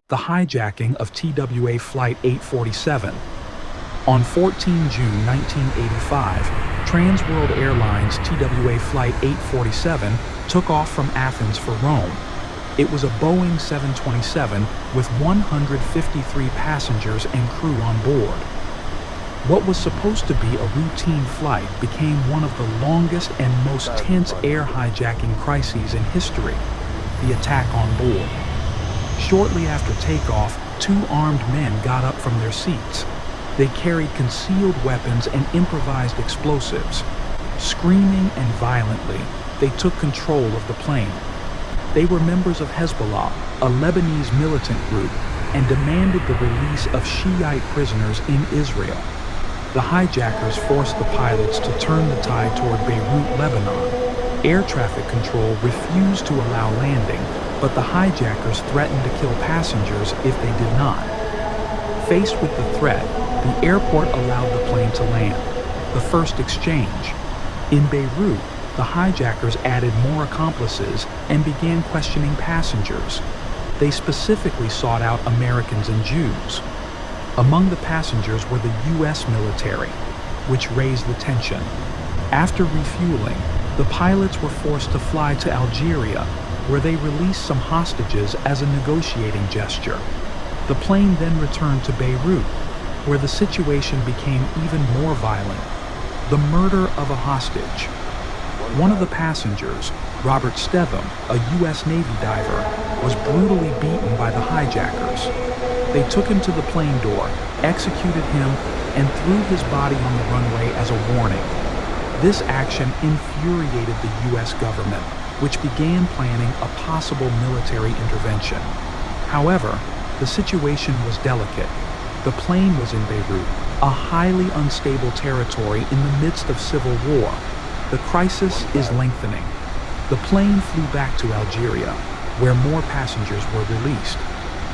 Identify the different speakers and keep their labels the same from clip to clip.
Speaker 1: the hijacking of TWA Flight 847. On 14 June 1985, Transworld Airlines TWA Flight 847 took off from Athens for Rome. It was a Boeing 727 with 153 passengers and crew on board. What was supposed to be a routine flight became one of the longest and most tense air hijacking crises in history, the attack on board. Shortly after takeoff, two armed men got up from their seats. They carried concealed weapons and improvised explosives. Screaming and violently, they took control of the plane. They were members of Hezbollah, a Lebanese militant group, and demanded the release of Shiite prisoners in Israel. The hijackers forced the pilots to turn the tide toward Beirut, Lebanon. Air traffic control refused to allow landing, but the hijackers threatened to kill passengers if they did not. Faced with the threat, the airport allowed the plane to land, the first exchange. In Beirut, the hijackers added more accomplices and began questioning passengers. They specifically sought out Americans and Jews. Among the passengers were the U.S. military, which raised the tension. After refueling, the pilots were forced to fly to Algeria, where they released some hostages as a negotiating gesture. The plane then returned to Beirut, where the situation became even more violent. The murder of a hostage. One of the passengers, Robert Stetham, a U.S. Navy diver, was brutally beaten by the hijackers. They took him to the plane door, executed him, and threw his body on the runway as a warning. This action infuriated the U.S. government, which began planning a possible military intervention. However, the situation was delicate. The plane was in Beirut, a highly unstable territory in the midst of civil war. The crisis is lengthening. The plane flew back to Algeria, where more passengers were released.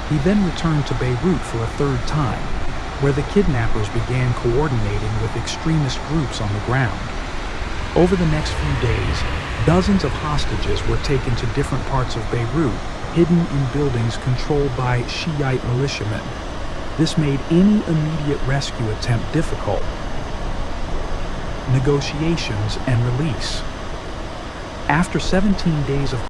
Speaker 1: He then returned to Beirut for a third time, where the kidnappers began coordinating with extremist groups on the ground. Over the next few days, dozens of hostages were taken to different parts of Beirut, hidden in buildings controlled by Shiite militiamen. This made any immediate rescue attempt difficult. Negotiations and release. After 17 days of